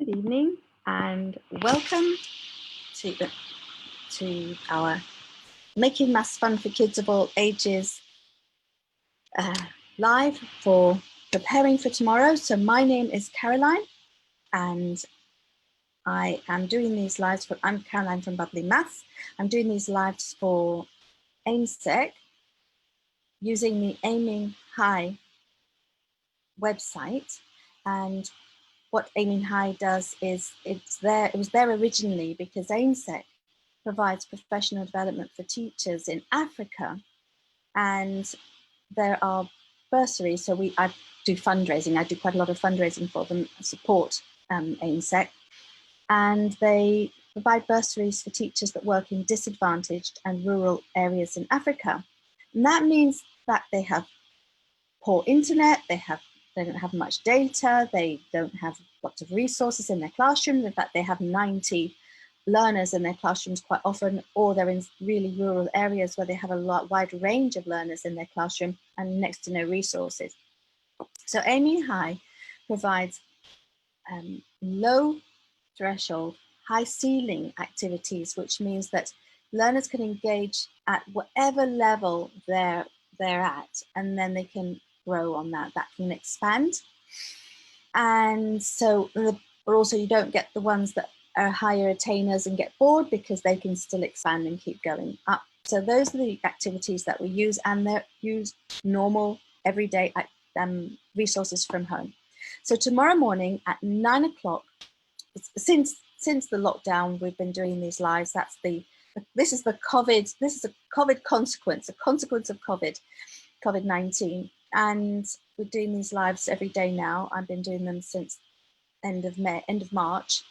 Good evening and welcome to our Making Maths Fun for Kids of All Ages live for preparing for tomorrow. So my name is Caroline and I am doing these lives I'm Caroline from Bubbly Maths. I'm doing these lives for AIMSEC using the Aiming High website. And what Aiming High does is it was there originally because AIMSEC provides professional development for teachers in Africa, and there are bursaries. So I do fundraising. I do quite a lot of fundraising for them, support AIMSEC, and they provide bursaries for teachers that work in disadvantaged and rural areas in Africa. And that means that they have poor internet, they don't have much data, they don't have lots of resources in their classrooms. In fact, they have 90 learners in their classrooms quite often, or they're in really rural areas where they have a wide range of learners in their classroom and next to no resources. So Aiming High provides low threshold, high ceiling activities, which means that learners can engage at whatever level they're at, and then they can grow on that can expand. And so, but also you don't get the ones that are higher attainers and get bored, because they can still expand and keep going up. So those are the activities that we use, and they're used normal everyday resources from home. So tomorrow morning at 9 o'clock, since the lockdown, we've been doing these lives. This is a COVID consequence, a consequence of COVID-19. And we're doing these lives every day now. I've been doing them since end of March,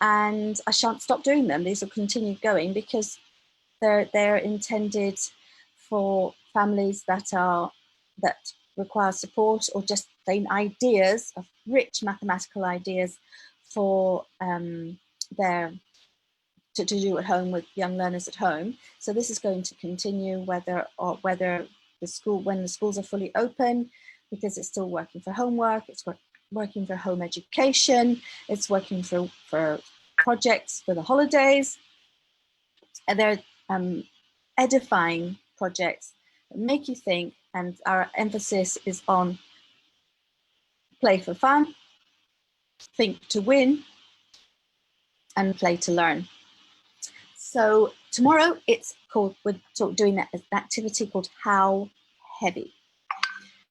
and I shan't stop doing them. These will continue going because they're intended for families that require support, or just plain ideas of rich mathematical ideas for to do at home with young learners at home. So this is going to continue whether when the schools are fully open, because it's still working for homework, it's working for home education, it's working for projects for the holidays. And they're edifying projects that make you think, and our emphasis is on play for fun, think to win, and play to learn. So tomorrow we're doing an activity called How Heavy.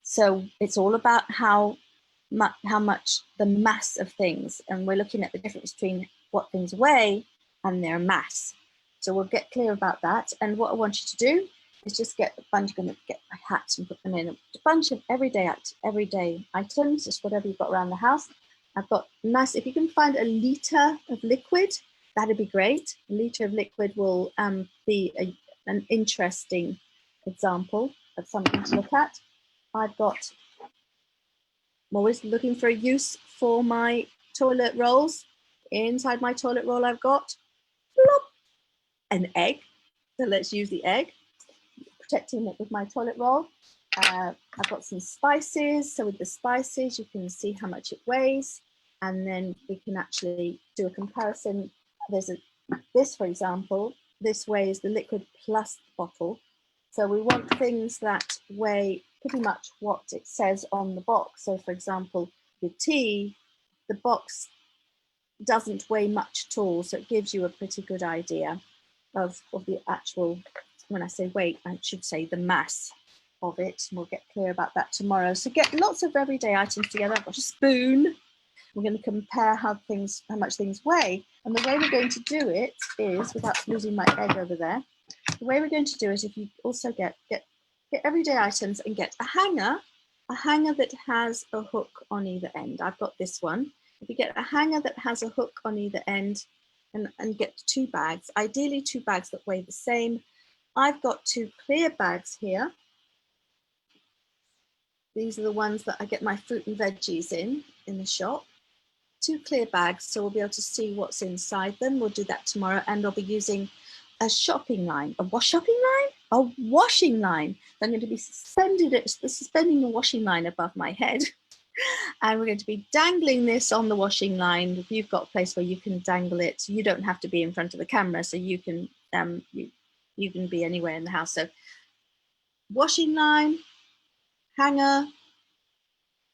So it's all about how much the mass of things, and we're looking at the difference between what things weigh and their mass. So we'll get clear about that. And what I want you to do is just get a bunch. I'm going to get my hats and put them in a bunch of everyday items, just whatever you've got around the house. I've got nice. If you can find a litre of liquid, that'd be great. A litre of liquid will be an interesting example of something to look at. I'm always looking for a use for my toilet rolls. Inside my toilet roll, I've got plop, an egg. So let's use the egg, protecting it with my toilet roll. I've got some spices. So with the spices, you can see how much it weighs, and then we can actually do a comparison. This, for example, this weighs the liquid plus the bottle. So we want things that weigh pretty much what it says on the box. So for example, the tea, the box doesn't weigh much at all. So it gives you a pretty good idea of the actual, when I say weight, I should say the mass of it. And we'll get clear about that tomorrow. So get lots of everyday items together. I've got a spoon. We're going to compare how much things weigh. And the way we're going to do it is, without losing my egg over there, the way we're going to do it, if you also get everyday items and get a hanger that has a hook on either end. I've got this one. If you get a hanger that has a hook on either end, and get 2 bags, ideally 2 bags that weigh the same. I've got 2 clear bags here. These are the ones that I get my fruit and veggies in the shop. 2 clear bags, so we'll be able to see what's inside them. We'll do that tomorrow, and I'll be using a washing line. I'm going to be suspending a washing line above my head, And we're going to be dangling this on the washing line. If you've got a place where you can dangle it, you don't have to be in front of the camera, so you can you can be anywhere in the house. So washing line, hanger,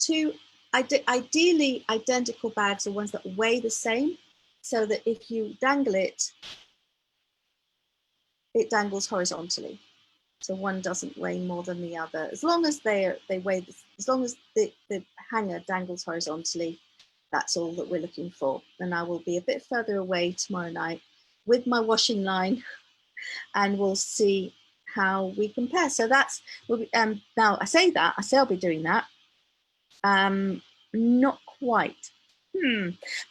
two ideally identical bags are ones that weigh the same, so that if you dangle it, it dangles horizontally. So one doesn't weigh more than the other. As long as they weigh, as long as the hanger dangles horizontally, that's all that we're looking for. And I will be a bit further away tomorrow night with my washing line, and we'll see how we compare. So that's now I say I'll be doing that. Not quite,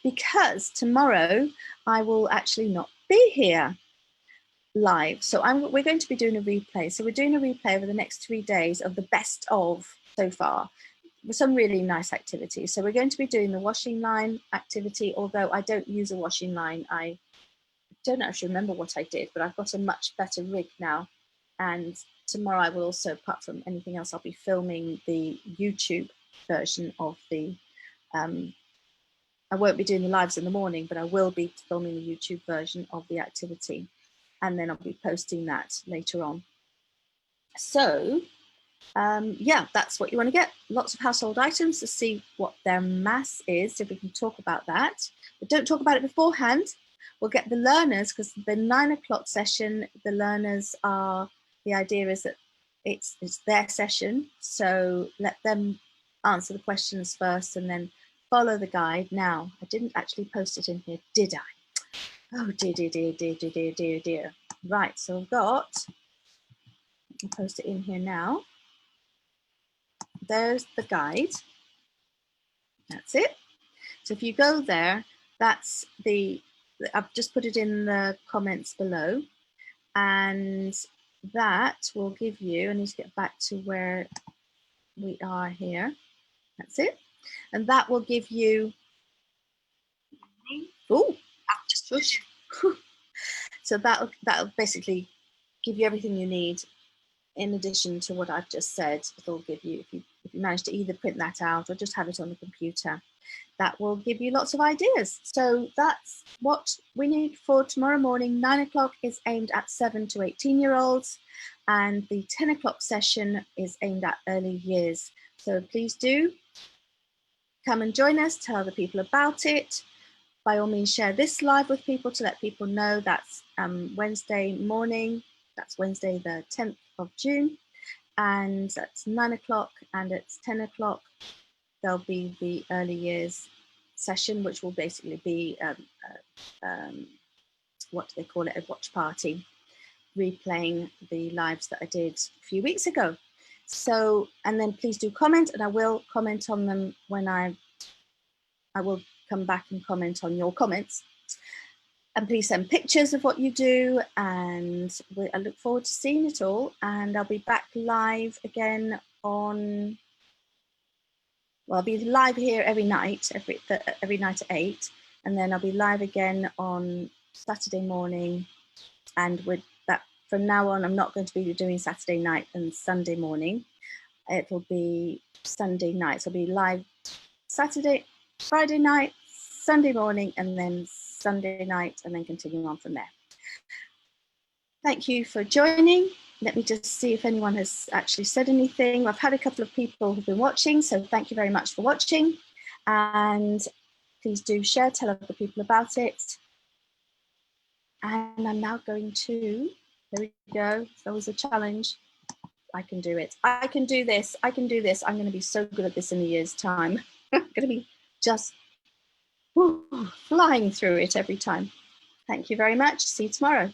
because tomorrow I will actually not be here live. So we're going to be doing a replay. So we're doing a replay over the next 3 days of the best of so far, with some really nice activities. So we're going to be doing the washing line activity, although I don't use a washing line. I don't actually remember what I did, but I've got a much better rig now. And tomorrow I will also, apart from anything else, I'll be filming the YouTube version of the, I won't be doing the lives in the morning, but I will be filming the YouTube version of the activity. And then I'll be posting that later on. So yeah, that's what you want to get. Lots of household items to see what their mass is, if we can talk about that. But don't talk about it beforehand. We'll get the learners, because the 9 o'clock session, the learners are, the idea is that it's their session. So let them answer the questions first and then follow the guide. Now, I didn't actually post it in here, did I? Oh dear, dear, dear, dear, dear, dear, dear, dear. Right, so I've got, I'll post it in here now. There's the guide. That's it. So if you go there, that's I've just put it in the comments below, and that will give you, I need to get back to where we are here. That's it. And that will give you, oh, just so that'll basically give you everything you need in addition to what I've just said. It'll give you, if you manage to either print that out or just have it on the computer, that will give you lots of ideas. So that's what we need for tomorrow morning. 9 o'clock is aimed at 7 to 18-year-olds, and the 10 o'clock session is aimed at early years. So please do come and join us, tell other people about it. By all means, share this live with people to let people know. That's Wednesday morning. That's Wednesday, the 10th of June. And that's 9 o'clock, and it's 10 o'clock. There'll be the early years session, which will basically be, what do they call it, a watch party, replaying the lives that I did a few weeks ago. So, and then please do comment, and I will comment on them when I will come back and comment on your comments. And please send pictures of what you do, and I look forward to seeing it all. And I'll be back live again on, well, I'll be live here every night, every night at 8, and then I'll be live again on Saturday morning. And with that, from now on, I'm not going to be doing Saturday night and Sunday morning. It'll be Sunday night. So I'll be live Saturday, Friday night, Sunday morning, and then Sunday night, and then continuing on from there. Thank you for joining. Let me just see if anyone has actually said anything. I've had a couple of people who've been watching, so thank you very much for watching. And please do share, tell other people about it. And I'm now going to, there we go, that was a challenge. I can do it. I can do this. I can do this. I'm going to be so good at this in a year's time. I'm going to be just flying through it every time. Thank you very much. See you tomorrow.